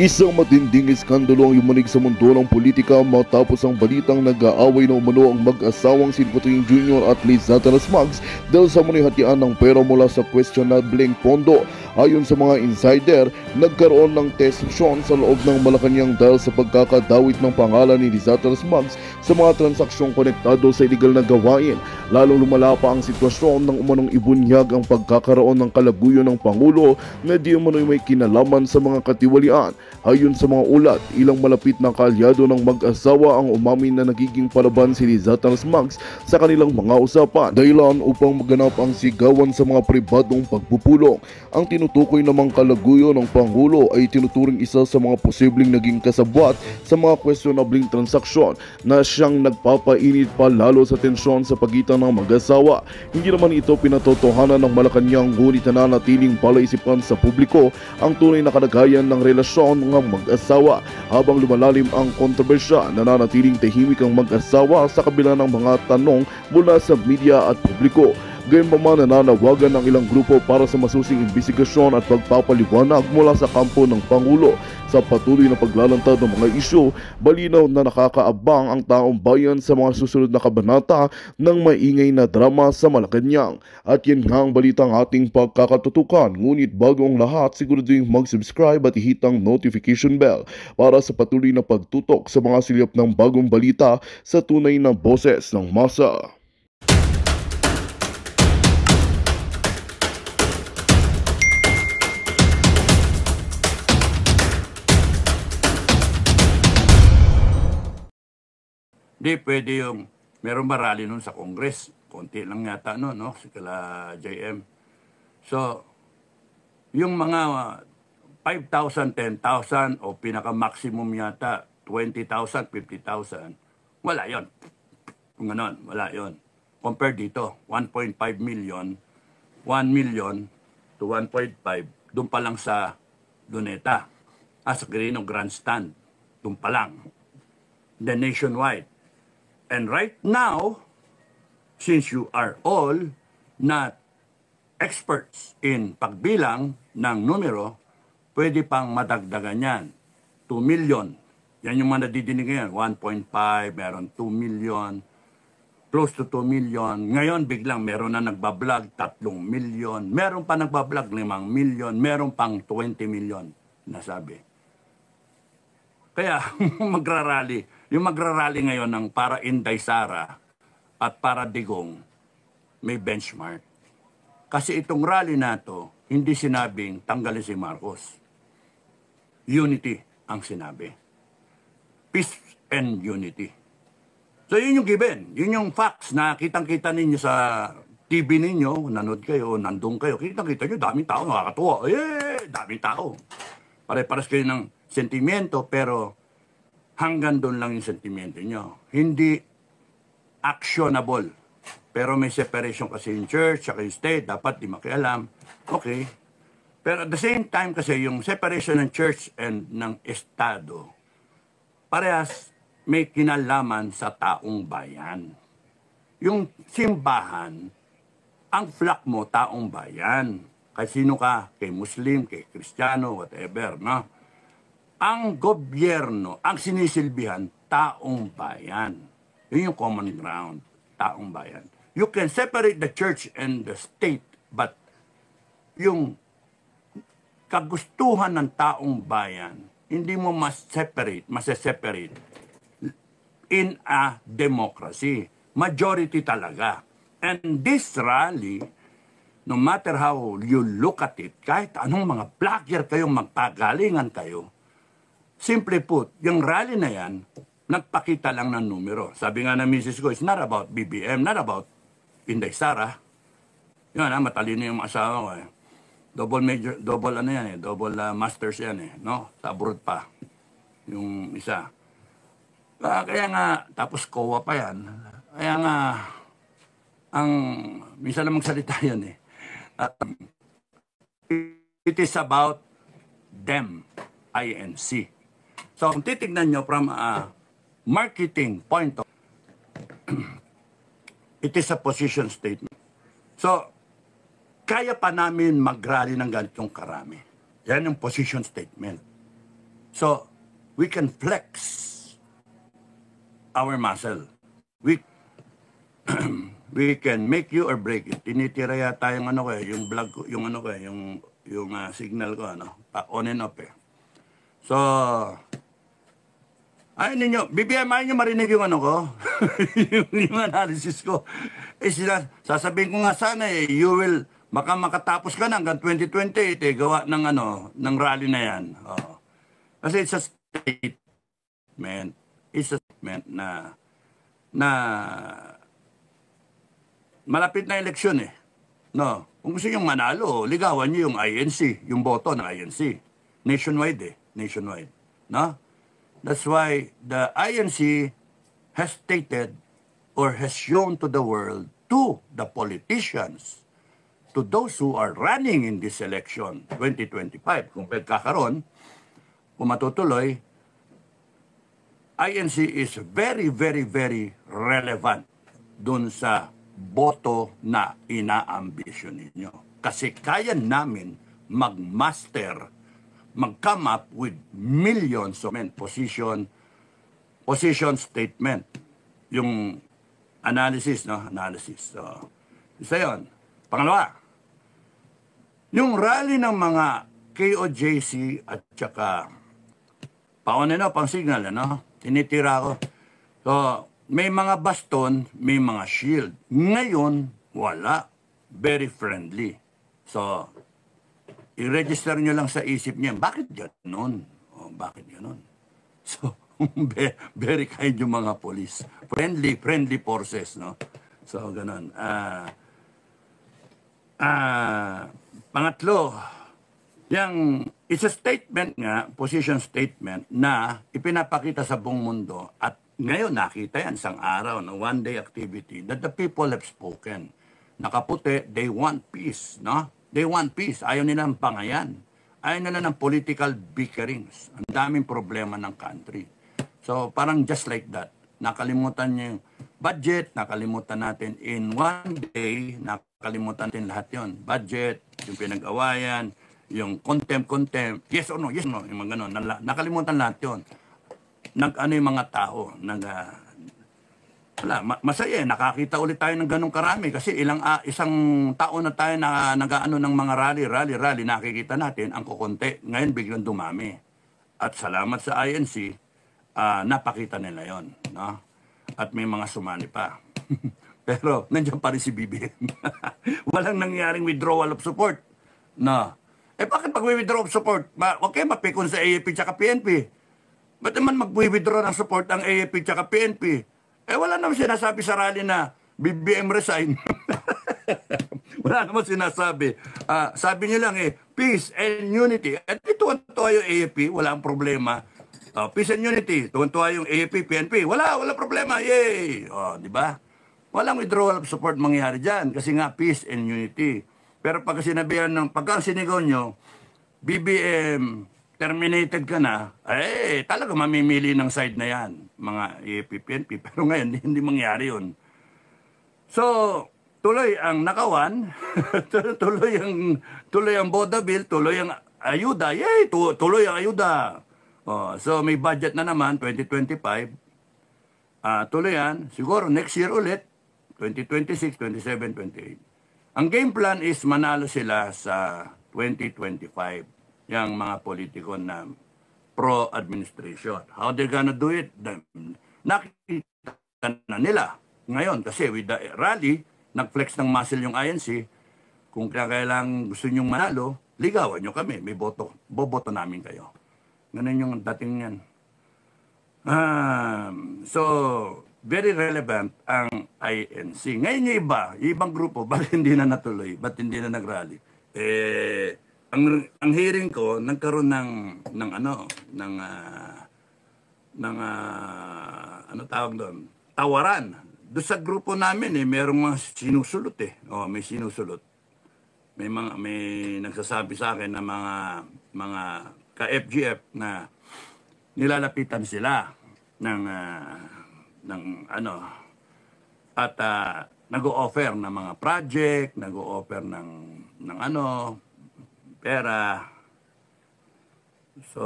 Isang matinding iskandalo ang yumanig sa mundo ng politika matapos ang balitang nag-aaway na umano ang mag-asawang si Botoing Jr. at Liza Mags dahil sa manihatian ng pera mula sa questionableng pondo. Ayon sa mga insider, nagkaroon ng tension sa loob ng Malacanang dahil sa pagkakadawit ng pangalan ni Liza Mags sa mga transaksyong konektado sa iligal na gawain. Lalong lumala pa ang sitwasyon nang umanong ibunyag ang pagkakaroon ng kalaguyo ng Pangulo na di umano'y may kinalaman sa mga katiwalian. Ayon sa mga ulat, ilang malapit na kaalyado ng mag-asawa ang umamin na nagiging palaban si Liza Mags sa kanilang mga usapan, dahilan upang maganap ang sigawan sa mga pribadong pagpupulong. Ang tinutukoy namang kalaguyo ng Pangulo ay tinuturing isa sa mga posibleng naging kasabwat sa mga questionabling transaksyon na siyang nagpapainit pa lalo sa tensyon sa pagitan ng mag-asawa. Hindi naman ito pinatotohanan ng Malacanang, ngunit nananatiling palaisipan sa publiko ang tunay na kalagayan ng relasyon ng mag-asawa. Habang lumalalim ang kontrobersya, nananatiling tahimik ang mag-asawa sa kabila ng mga tanong mula sa media at publiko. Gayunpaman, nananawagan ng ilang grupo para sa masusing imbestigasyon at pagpapaliwanag mula sa kampo ng Pangulo sa patuloy na paglalantad ng mga isyu. Balinaw na nakakaabang ang taong bayan sa mga susunod na kabanata ng maingay na drama sa Malacanang. At yan nga ang balitang ating pagkakatutukan. Ngunit bago ang lahat, siguraduhin mag-subscribe at ihit ang notification bell para sa patuloy na pagtutok sa mga silip ng bagong balita sa tunay na boses ng masa. Di pwede yung meron ba rally nun sa Congress? Konti lang yata no, si kala JM. So, yung mga 5,000, 10,000 o pinaka-maximum yata 20,000, 50,000, wala yon. Kung ganon, wala yon. Compare dito, 1.5 million, 1 million to 1.5, doon pa lang sa Luneta. Sa Quirino Grandstand, doon pa lang. Then nationwide. And right now, since you are all not experts in pagbilang ng numero, pwede pang madagdagan yan. 2 million. Yan yung mga nadidinig ngayon. 1.5, meron 2 million, close to 2 million. Ngayon, biglang meron na nagbablog, 3 million. Meron pa nagbablog, 5 million. Meron pang 20 million, nasabi. Kaya, magrarally. Yung magrarally ngayon ng para Inday Sara at para Digong, may benchmark. Kasi itong rally na to, hindi sinabing tanggalin si Marcos. Unity ang sinabi. Peace and unity. So yun yung given. Yun yung facts na kitang-kita ninyo sa TV ninyo, nanood kayo, nandun kayo, kitang-kita nyo, daming tao, nakakatuwa. Daming tao. Pare-pares kayo ng sentimento, pero hanggang doon lang yung sentimento nyo. Hindi actionable. Pero may separation kasi yung church, saka yung state, dapat di makialam. Okay. Pero at the same time kasi yung separation ng church and ng estado, parehas may kinalaman sa taong bayan. Yung simbahan, ang flock mo, taong bayan. Kay sino ka? Kay Muslim, kay Kristiyano, whatever, no? Ang gobyerno, ang sinisilbihan, taong bayan. Yun yung common ground, taong bayan. You can separate the church and the state, but yung kagustuhan ng taong bayan, hindi mo mas-separate in a democracy. Majority talaga. And this rally, no matter how you look at it, kahit anong mga blogger kayong magpagalingan kayo, simple put, yung rally na yan, nagpakita lang ng numero. Sabi nga ng misis ko, it's not about BBM, not about Inday Sara. Yun matalino yung asawa ko eh. Double major, double ano yan eh, double masters yan eh, no? Sa abroad pa, yung isa. Kaya nga, tapos COA pa yan. Kaya nga, minsan na magsalita yan eh. It is about them, INC. So, kung titignan nyo from a marketing point of it is a position statement. So, kaya pa namin mag-rally ng ganitong karami. Yan yung position statement. So, we can flex our muscle. We can make you or break it. Tinitira yata yung ano ko yung vlog ko, yung ano ko yung signal ko, on and off eh. So, ay ninyo, BBM, nyo marinig yung ano ko, yung analysis ko. Sasabihin ko nga sana you will, baka makatapos ka na hanggang 2028 gawa ng rally na yan. Kasi it's a statement. It's a statement na malapit na eleksyon eh. No, kung gusto nyo manalo, ligawan nyo yung INC, yung boto ng INC. Nationwide eh, nationwide. No? That's why the INC has stated or has shown to the world, to the politicians, to those who are running in this election 2025, kung kakaroon, kung matutuloy, INC is very, very, very relevant dun sa boto na inaambisyon ninyo. Kasi kaya namin mag-master, mag-come up with millions of position statement. Yung analysis, no? Analysis. So, isa yun. Pangalawa, yung rally ng mga KOJC at saka pang signal, tinitira ko. So, may mga baston, may mga shield. Ngayon, wala. Very friendly. So, i-register nyo lang sa isip niya, bakit gano'n? Bakit gano'n? So, very kind yung mga police. Friendly forces, no? So, gano'n. Pangatlo, it's a statement nga, position statement, na ipinapakita sa buong mundo at ngayon, nakita yan isang araw, one-day activity, that the people have spoken. Nakaputi, they want peace, no? They want peace. Ayaw nila ng pangayan. Ayaw nila ng political bickerings. Ang daming problema ng country. So, parang just like that. Nakalimutan niyo yung budget, nakalimutan natin in one day, nakalimutan natin lahat yon. Budget, yung pinag-awayan, yung contempt, yes or no, yung mga ganun. Nakalimutan lahat yon. Yung mga tao, masaya nakakita ulit tayo ng ganong karami kasi isang taon na tayo na nag-ano ng mga rally, nakikita natin ang kukunti. Ngayon biglang dumami. At salamat sa INC, napakita nila yon, no? At may mga sumali pa. Pero nandiyan pa rin si BBM. Walang nangyaring withdrawal of support. No. Bakit pag-withdraw of support? Okay, mapikon sa AFP tsaka PNP. Ba't naman mag-withdraw ng support ang AFP tsaka PNP? Wala naman sinasabi sa rally na BBM resign. Wala naman sinasabi. Sabi niyo lang peace and unity. At tuwan-tuwa yung AFP, wala ang problema. Peace and unity, tuwan-tuwa yung AFP, PNP, wala problema, yay! Di ba? Walang withdrawal of support mangyari dyan kasi nga peace and unity. Pero pag sinabihan pagka sinigaw nyo, BBM, terminated ka na, talaga mamimili ng side na yan, mga AFP, PNP. Pero ngayon, hindi mangyari yun. So, tuloy ang nakawan, tuloy ang Boda Bill, tuloy ang ayuda, yay, tuloy ang ayuda. So, may budget na naman, 2025. Tuloy yan, siguro next year ulit, 2026, 27, 28. Ang game plan is manalo sila sa 2025. Yang mga politiko na pro-administration. How they're gonna do it? Nakikita na nila ngayon kasi with the rally, nag-flex ng muscle yung INC. Kung kailangan gusto nyong manalo, ligawan nyo kami. May boto. Boboto namin kayo. Ganun yung dating yan. So, very relevant ang INC. Ngayon yung ibang grupo, bakit hindi na natuloy? Ba't hindi na nag-rally? Ang hearing ko nagkaroon ng ano tawag doon, tawaran. Doon sa grupo namin merong mga sinusulot may sinusulot. May nagsasabi sa akin na mga ka-FGF na nilalapitan sila ng at nag-o-offer ng mga project, nag-o-offer ng pera. So,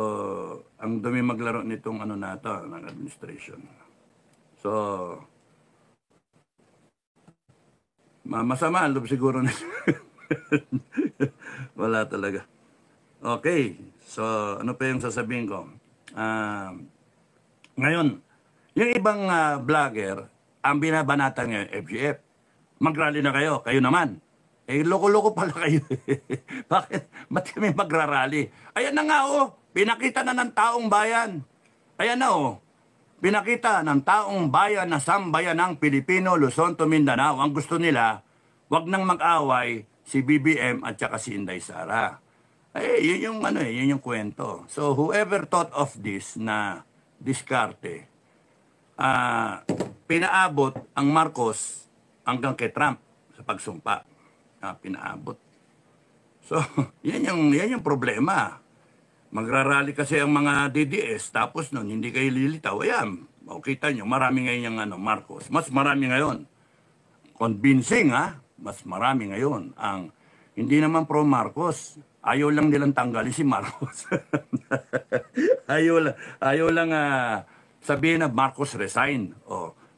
ang dumi maglaro nitong ano na to, ng administration. So, masama ang loob siguro nila. Wala talaga. Okay, so ano pa yung sasabihin ko? Ngayon, yung ibang vlogger, ang binabanatan ngayon, FGF, mag-rally na kayo naman. Eh, loko-loko pala kayo. Bakit? Ba't kami magrarally? Ayan na nga oh, pinakita na ng taong bayan. Ayan na oh, pinakita ng taong bayan na sambayan ng Pilipino, Luzon to Mindanao. Ang gusto nila, wag nang mag-away si BBM at saka si Inday Sara. Eh, yun yung ano yun yung kwento. So, whoever thought of this na diskarte, pinaabot ang Marcos hanggang kay Trump sa pagsumpa. Pinaabot. So, yan yung problema. Magrarally kasi ang mga DDS, tapos nun, hindi kayo lilitaw. Ayan, makita nyo, marami ngayon yung Marcos. Mas marami ngayon. Convincing, mas marami ngayon. Ang hindi naman pro-Marcos, ayaw lang nilang tanggalin si Marcos. ayaw lang sabihin na Marcos resign.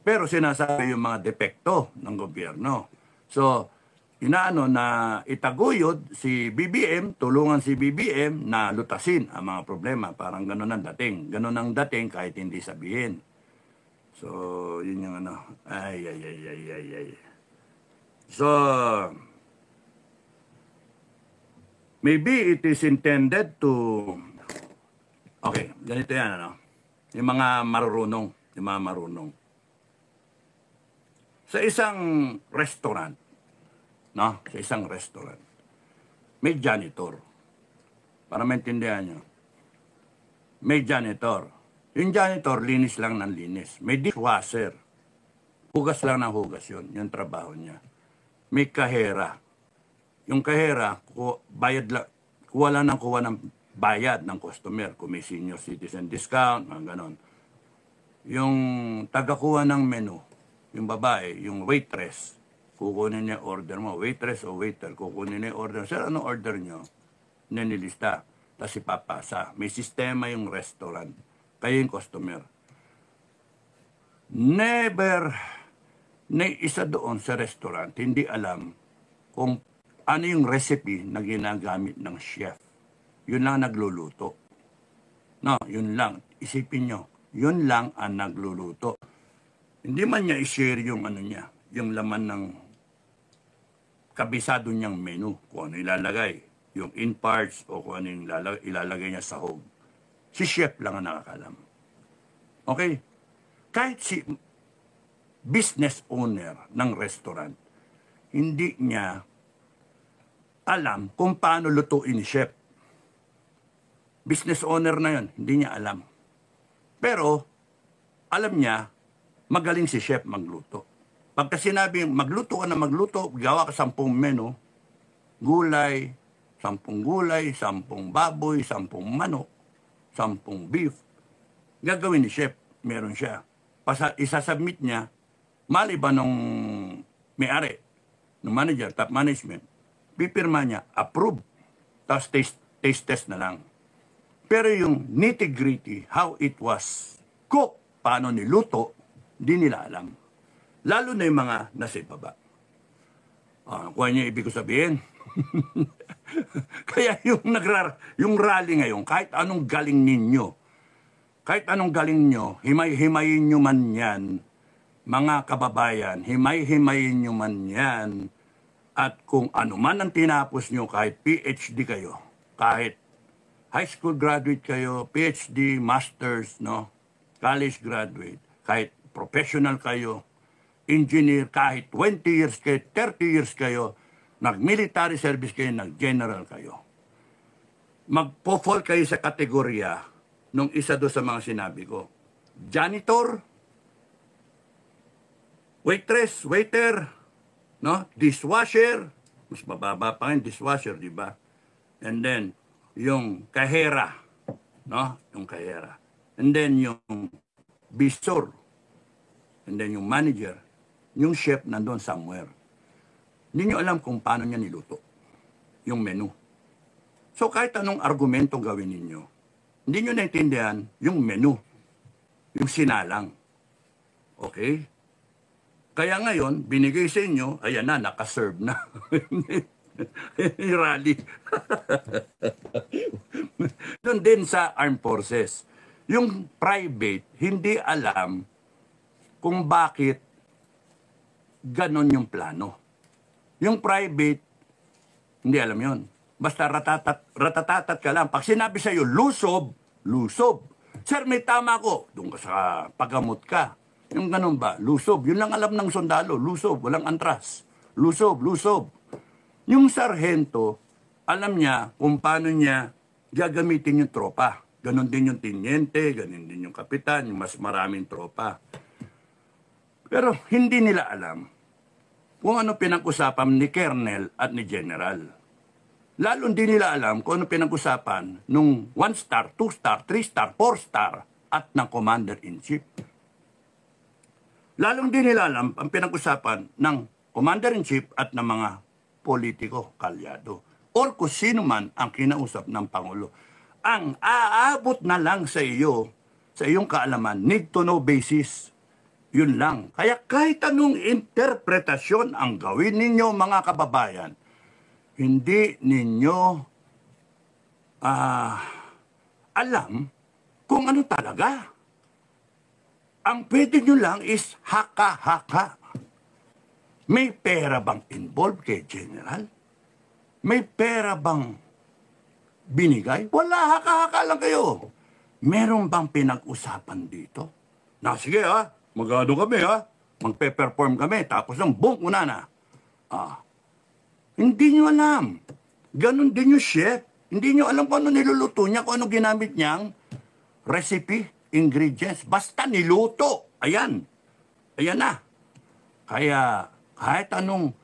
Pero sinasabi yung mga depekto ng gobyerno. So, inaano na itaguyod si BBM, tulungan si BBM na lutasin ang mga problema. Parang gano'n ang dating. Gano'n ang dating kahit hindi sabihin. So, yun yung ano. Ay. So, maybe it is intended to... Okay, ganito yan, ano. Yung mga marunong. Sa isang restaurant, no? Sa isang restaurant, may janitor. Para maintindihan nyo. May janitor. Yung janitor, linis lang ng linis. May dishwasher. Hugas lang ng hugas yun. Yung trabaho niya. May kahera. Yung kahera, kuha lang ng bayad ng customer. Kung may senior citizen discount, mga ganon. Yung tagakuha ng menu, yung babae, yung waitress, kukunin niya order mo. Waitress o waiter, kukunin niya order. Sir, anong order niyo? Nilista. Tapos ipapasa. May sistema yung restaurant. Kayo yung customer. Never na isa doon sa restaurant, hindi alam kung ano yung recipe na ginagamit ng chef. Yun lang nagluluto. No, yun lang. Isipin nyo, yun lang ang nagluluto. Hindi man niya i-share yung ano niya, yung laman ng kabisado niyang menu, kung ano ilalagay, yung in parts o kung ano yung ilalagay niya sa hog. Si chef lang ang nakakalam. Okay? Kahit si business owner ng restaurant, hindi niya alam kung paano lutuin ni chef. Business owner na yun, hindi niya alam. Pero, alam niya, magaling si chef magluto. Pagka sinabi, magluto ka na magluto, gawa ka 10 menu, gulay, 10 gulay, 10 baboy, 10 manok, 10 beef, gagawin ni chef, meron siya. Isasubmit niya, maliban nung may-ari, ng manager, top management, pipirma niya, approve, tapos taste test na lang. Pero yung nitty-gritty, how it was cooked, paano niluto, di nila alam. Lalo na yung mga nasa ibaba. Kung ano yung ibig ko sabihin. Kaya yung rally ngayon, kahit anong galing ninyo, himay-himayin nyo man yan, mga kababayan, himay-himayin nyo man yan, at kung ano man ang tinapos nyo, kahit PhD kayo, kahit high school graduate kayo, PhD, masters, no, college graduate, kahit professional kayo, engineer, kahit 20 years kayo, 30 years kayo, nag-military service kayo, nag-general kayo. Magpo-fall kayo sa kategorya nung isa do sa mga sinabi ko. Janitor, waitress, waiter, no? Dishwasher, mas mababa pa rin dishwasher, di ba? And then, yung kahera, no? Yung kahera. And then, yung bisor. And then, yung manager. Yung chef nandun somewhere. Hindi nyo alam kung paano niya niluto yung menu. So kahit anong argumento gawin ninyo, Hindi nyo naintindihan yung menu, yung sinalang. Okay? Kaya ngayon, binigay sa inyo, ayan na, nakaserve na. Rally. Doon din sa armed forces. Yung private, hindi alam kung bakit ganon yung plano. Yung private, hindi alam yon. Basta ratatatat ka lang. Pag sinabi sa'yo, lusob, lusob. Sir, may tama ko. Doon ka sa paggamot ka. Yung ganun ba? Lusob. Yun lang alam ng sundalo. Lusob. Walang antras. Lusob, lusob. Yung sarhento, alam niya kung paano niya gagamitin yung tropa. Ganon din yung tinyente, ganon din yung kapitan, yung mas maraming tropa. Pero hindi nila alam kung ano pinag-usapan ni Colonel at ni General. Lalo hindi nila alam kung ano pinag-usapan nung 1 star, 2 star, 3 star, 4 star at ng Commander-in-Chief. Lalo hindi nila alam ang pinag-usapan ng Commander-in-Chief at ng mga politiko, kalyado, or kung sino man ang kinausap ng Pangulo. Ang aabot na lang sa iyo, sa iyong kaalaman, need to know basis. Yun lang. Kaya kahit anong interpretasyon ang gawin ninyo, mga kababayan, hindi ninyo alam kung ano talaga. Ang pwede nyo lang is haka-haka. May pera bang involved kay General? May pera bang binigay? Wala, haka-haka lang kayo. Meron bang pinag-usapan dito? Na sige magano kami magpe-perform kami, tapos ang boom, una na. Hindi nyo alam. Ganon din yung chef. Hindi nyo alam kung ano niluluto niya, kung ano ginamit niyang recipe, ingredients. Basta niluto. Ayan. Ayan na. Kaya kahit anong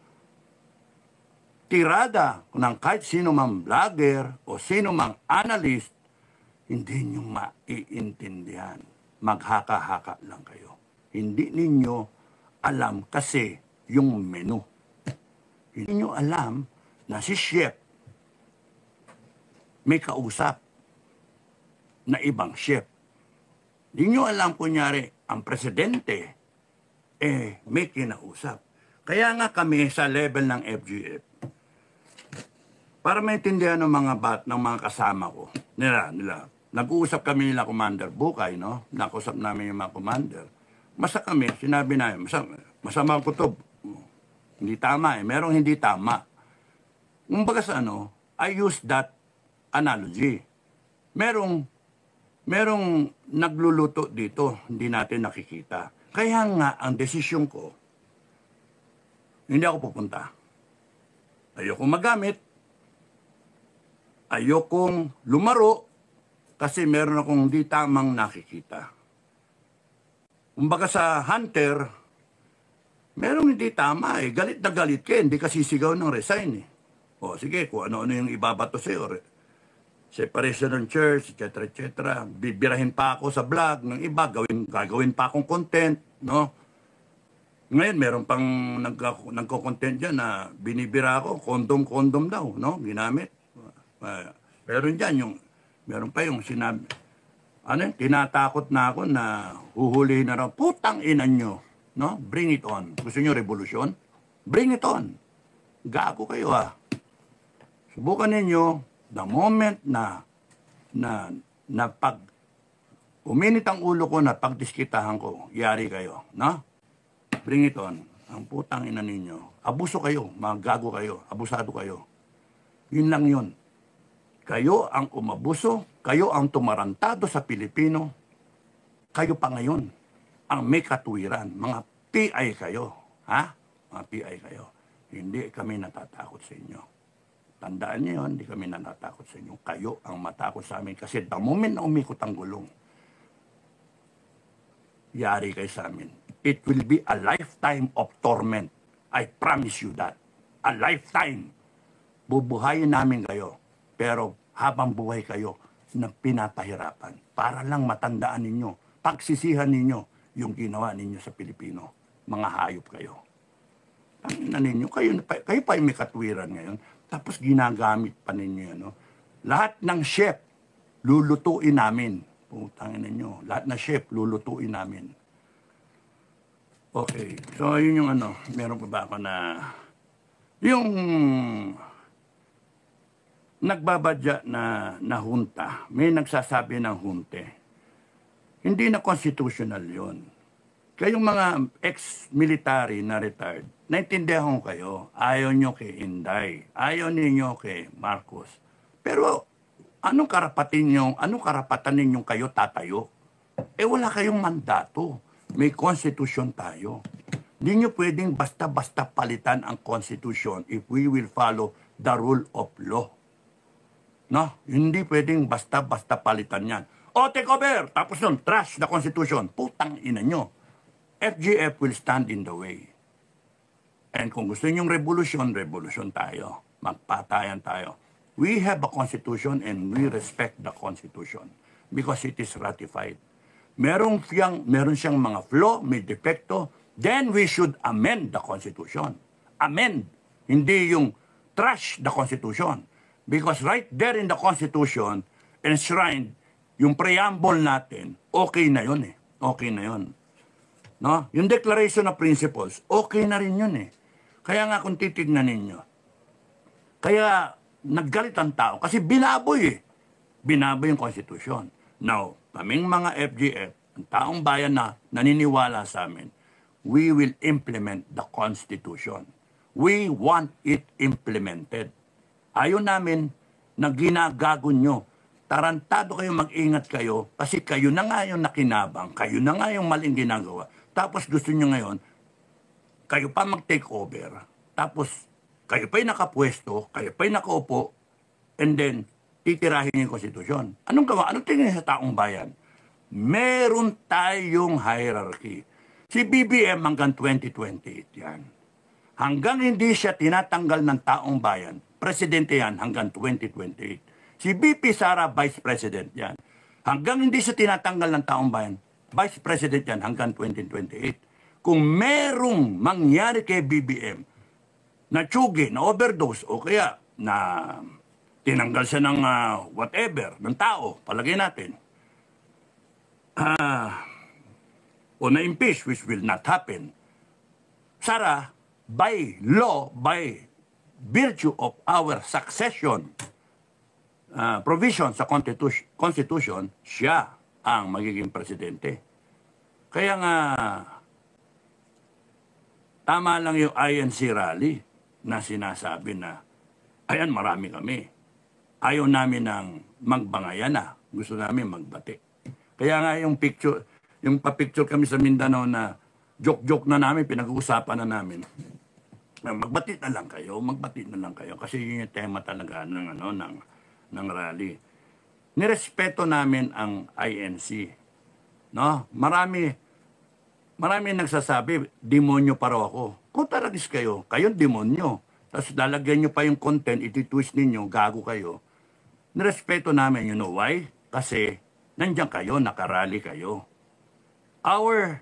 tirada ng kahit sino mang vlogger o sino mang analyst, hindi nyo maiintindihan. Maghaka-haka lang kayo. Hindi ninyo alam kasi yung menu. Hindi nyo alam na si chef may kausap na ibang chef. Hindi nyo alam, kunyari, ang presidente, may kinausap. Kaya nga kami sa level ng FGF, para maintindihan ng ng mga kasama ko, nila, nag-uusap kami nila Commander Bukay, no? Nakausap namin yung mga commander. Masa kami, sinabi namin, masama ko to. Hindi tama merong hindi tama. Kumbaga sa I use that analogy. Merong nagluluto dito, hindi natin nakikita. Kaya nga, ang desisyon ko, hindi ako pupunta. Ayokong magamit. Ayokong lumaro kasi meron akong hindi tamang nakikita. Kumbaga sa hunter, merong hindi tama Galit na galit ka, hindi ka sisigaw ng resign O sige, kung ano-ano yung ibabato sa'yo. Separation ng church, etc. etc. Bibirahin pa ako sa vlog ng iba, gagawin pa akong content, no? Ngayon, meron pang nagko-content dyan na binibira ako, kondom daw, no? Ginamit. Meron dyan meron pa yung sinabi, tinatakot na ako na huhulihin na raw, putang ina nyo, no? Bring it on. Gusto nyo revolusyon? Bring it on. Gago kayo Subukan ninyo, the moment na pag uminit ang ulo ko na pagdiskitahan ko, yari kayo, no? Bring it on. Ang putang ina ninyo. Abuso kayo, magago kayo, abusado kayo. Yun lang yun. Kayo ang umabuso, kayo ang tumarantado sa Pilipino, kayo pa ngayon ang may katuwiran. Mga PI kayo, Mga PI kayo. Hindi kami natatakot sa inyo. Tandaan niyo yun, hindi kami natatakot sa inyo. Kayo ang matakot sa amin kasi the moment na umikot ang gulong, yari kayo sa amin. It will be a lifetime of torment. I promise you that. A lifetime. Bubuhayin namin kayo. Pero habang buhay kayo na pinapahirapan para lang matandaan ninyo, pagsisihan ninyo yung ginawa ninyo sa Pilipino. Mga hayop kayo. Tangina ninyo, kayo pa yung may katwiran ngayon. Tapos ginagamit pa ninyo, Lahat ng chef lulutuin namin. Putangin ninyo, lahat na chef, lulutuin namin. Okay, so yun yung ano, meron pa ba ako na, yung nagbabadya na hunta, may nagsasabi ng hunte. Hindi na constitutional yon. Kayong mga ex-military na retired, naintindihan ko kayo, ayaw nyo kay Inday, ayaw ninyo kay Marcos. Pero anong karapatan ninyong kayo tatayo? Wala kayong mandato. May konstitusyon tayo. Hindi nyo pwedeng basta-basta palitan ang konstitusyon if we will follow the rule of law. No? Hindi pwedeng basta-basta palitan yan. O, take over! Tapos nun, trash the constitution. Putang ina nyo. FGF will stand in the way. And kung gusto nyong revolution tayo. Magpatayan tayo. We have a constitution and we respect the constitution because it is ratified. Meron siyang mga flaw, may depekto, then we should amend the constitution. Amend. Hindi yung trash the constitution. Because right there in the constitution, enshrined, yung preamble natin, okay na yun eh. Okay na yun. No? Yung declaration of principles, okay na rin yun eh. Kaya nga kung titignan ninyo, kaya naggalit ang tao kasi binaboy eh. Binaboy yung constitution. Now, kaming mga FGF, ang taong bayan na naniniwala sa amin, we will implement the constitution. We want it implemented. Ayaw namin na ginagago nyo. Tarantado kayo, mag-ingat kayo kasi kayo na nga yung nakinabang, kayo na nga yung maling ginagawa. Tapos gusto nyo ngayon, kayo pa mag-take over. Tapos kayo pa'y nakapwesto, kayo pa'y nakaupo, and then titirahin yung konstitusyon. Anong gawa? Anong tingin sa taong bayan? Meron tayong hierarchy. Si BBM hanggang 2028 yan. Hanggang hindi siya tinatanggal ng taong bayan, presidente yan hanggang 2028. Si BP Sara, vice president yan. Hanggang hindi siya tinatanggal ng taong bayan, vice president yan hanggang 2028. Kung merong mangyari kay BBM na tsugi, na overdose, o kaya na tinanggal siya ng whatever, ng tao, palagay natin, o na-impeach, which will not happen, Sara, by law, by virtue of our succession provision sa constitution, siya ang magiging presidente. Kaya nga, tama lang yung INC rally na sinasabi na, ayan, marami kami. Ayaw namin ng magbangayan na. Gusto namin magbati. Kaya nga yung picture, yung pa-picture kami sa Mindanao na joke-joke na namin, pinag-uusapan na namin. Magbati na lang kayo, magbati na lang kayo. Kasi yun yung tema talaga ng rally. Nirespeto namin ang INC. No? Marami nagsasabi, demonyo pa raw ako. Kung taragis kayo, kayong demonyo. Tapos lalagyan nyo pa yung content, iti-twist ninyo, gago kayo. Nirespeto namin, you know why? Kasi nandiyan kayo, nakarally kayo. Our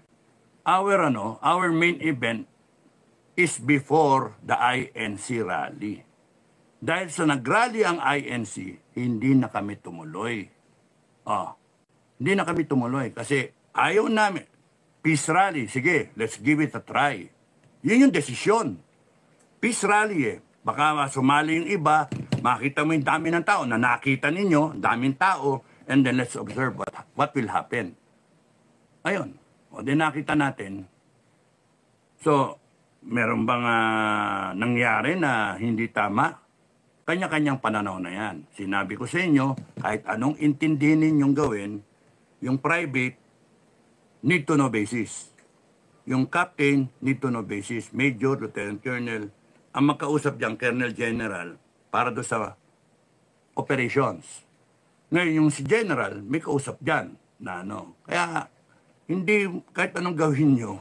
main event is before the INC rally. Dahil sa nagrally ang INC, hindi na kami tumuloy. Hindi na kami tumuloy kasi ayaw namin. Peace rally, sige, let's give it a try. Yun yung desisyon. Peace rally eh. Baka sumali yung iba, makita mo yung dami ng tao, na nakita ninyo, daming tao, and then let's observe what will happen. Ayun. O din nakita natin. So, meron bang nangyari na hindi tama? Kanya-kanyang pananaw na yan. Sinabi ko sa inyo, kahit anong intindihin ninyong gawin, yung private, need to know basis. Yung captain, need to know basis. Major, lieutenant colonel, ang magkausap dyan, colonel general, para doon sa operations. Ngayon, yung si general, may kausap dyan na ano. Kaya, hindi, kahit anong gawin nyo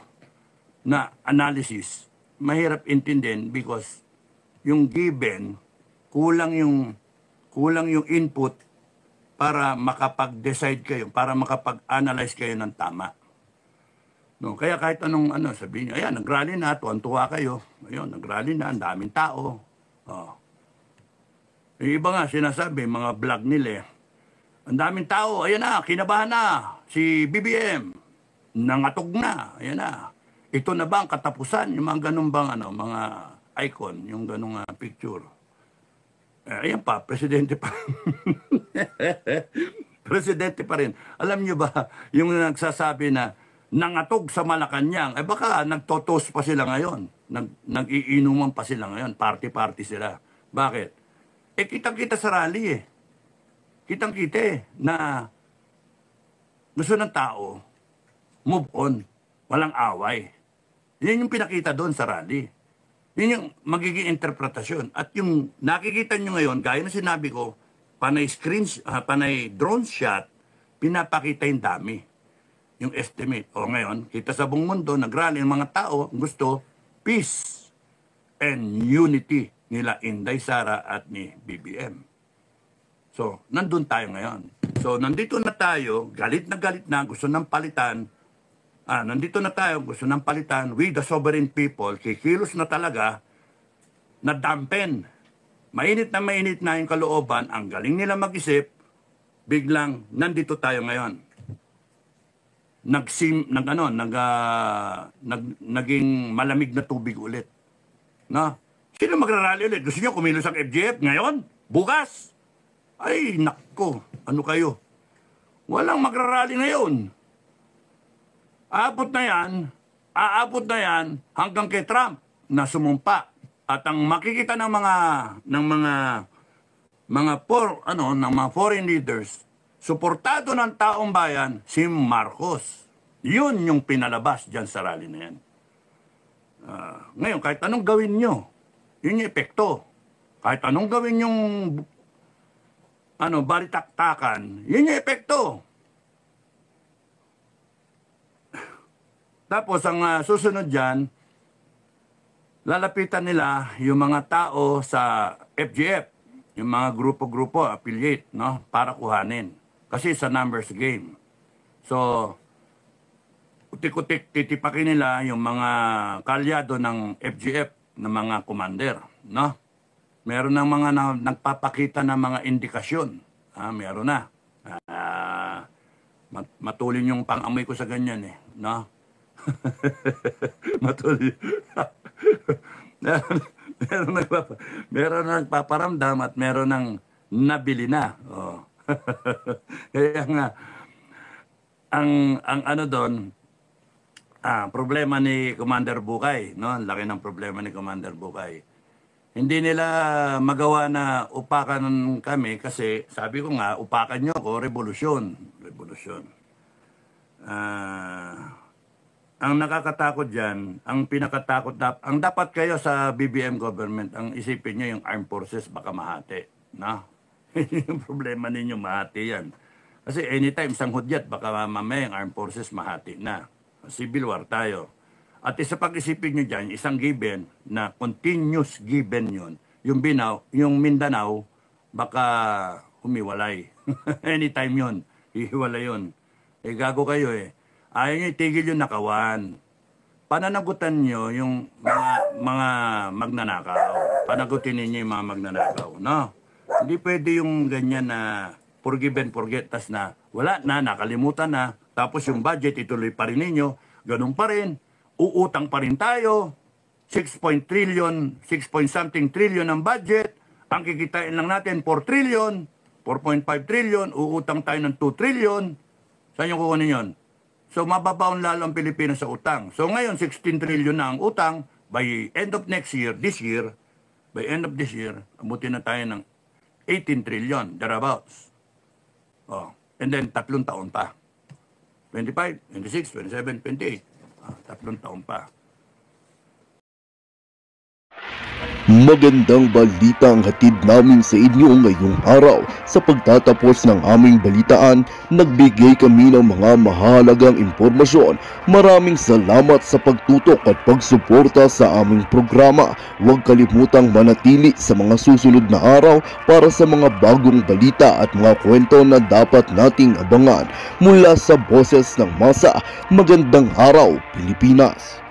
na analysis, mahirap intindihin because yung given, kulang yung input para makapag-decide kayo, para makapag-analyze kayo ng tama. No, kaya kahit anong sabihin niyo, ayan, nag-rally na, tuwan-tuwa kayo. Ayun, nag-rally na, ang daming tao. Yung iba nga, sinasabi, mga vlog nila, Ang daming tao, ayan na, kinabahan na. Si BBM, nangatog na, ayan na. Ito na ba ang katapusan? Yung mga ganun bang, mga icon, yung ganung picture. Ayan pa, presidente pa. Presidente pa rin. Alam nyo ba, yung nagsasabi na nangatog sa Malacanang, baka nagtotos pa sila ngayon. Nag-iinuman pa sila ngayon. Party-party sila. Bakit? Kitang-kita sa rally eh. Kitang-kita na gusto ng tao, move on, walang away. Yan yung pinakita doon sa rally. Yun yung magiging interpretasyon. At yung nakikita nyo ngayon, gaya na sinabi ko, panay drone shot, pinapakita yung dami. Yung estimate. O ngayon, kita sa buong mundo, nagrally ang mga tao, gusto peace and unity nila Inday Sara at ni BBM. So, nandun tayo ngayon. So, nandito na tayo, galit na, gusto ng palitan. Nandito na tayo, gusto ng palitan. We the sovereign people, kikilos na talaga, na dampen. Mainit na yung kalooban, ang galing nila mag-isip, biglang nandito tayo ngayon. Naging malamig na tubig ulit. No? Sino magrarally ulit? Gusto nyo kumilos ang FGF ngayon? Bukas? Ay, nakko. Ano kayo? Walang magrarally ngayon. Aabot na yan hanggang kay Trump na sumumpa. At ang makikita ng mga foreign leaders, suportado ng taong bayan, si Marcos. Yun yung pinalabas dyan sa rally na yan. Ngayon, kahit anong gawin nyo, yun yung epekto. Kahit anong gawin yung balitaktakan, yun yung epekto. Tapos, ang susunod dyan, lalapitan nila yung mga tao sa FGF, yung mga grupo-grupo, affiliate, no? Para kuhanin. Kasi sa numbers game. So, utik-utik titipakin nila yung mga kalyado ng FGF na mga commander, no? Meron ng mga nagpapakita ng mga indikasyon. Meron na. Matulin yung pang-amoy ko sa ganyan eh, no? Matulin. meron nagpaparamdam at meron ng nabili na. Oh. Kaya nga, ang doon, problema ni Commander Bukay, no? Laki ng problema ni Commander Bukay. Hindi nila magawa na upakan kami kasi sabi ko nga, upakan nyo ako, revolusyon. Revolusyon. Ang nakakatakot dyan, ang pinakatakot, ang dapat kayo sa BBM government, ang isipin nyo yung armed forces baka mahati. No? Yung problema ninyo, mahati yan. Kasi anytime, isang hudyat, baka mamaya yung armed forces mahati na. Civil war tayo. At isa pag-isipin nyo dyan, isang given na continuous given yun. Yung Mindanao, baka humiwalay. Anytime yun, hihiwalay yun. Gago kayo eh. Ayaw nyo itigil yung nakawan. Pananagutan nyo yung mga magnanakaw. Panagutin ninyo yung mga magnanakaw. No? Hindi pwede yung ganyan na forgive and forget. Tas na wala na, nakalimutan na. Tapos yung budget ituloy pa rin ninyo. Ganun pa rin. Uutang pa rin tayo. 6 something trillion ang budget. Ang kikitain lang natin 4 trillion. 4.5 trillion. Uutang tayo ng 2 trillion. Saan yung kukunin yun? So, mababaon lalo ang Pilipinas sa utang. So, ngayon, 16 trillion na ang utang. By end of next year, by end of this year, abutin na tayo ng 18 trillion, thereabouts. Oh. And then, 3 taon pa. 25, 26, 27, 28. 3 taon pa. Magandang balita ang hatid namin sa inyo ngayong araw. Sa pagtatapos ng aming balitaan, nagbigay kami ng mga mahalagang impormasyon. Maraming salamat sa pagtutok at pagsuporta sa aming programa. Huwag kalimutang manatili sa mga susunod na araw para sa mga bagong balita at mga kwento na dapat nating abangan. Mula sa Boses ng Masa, magandang araw Pilipinas!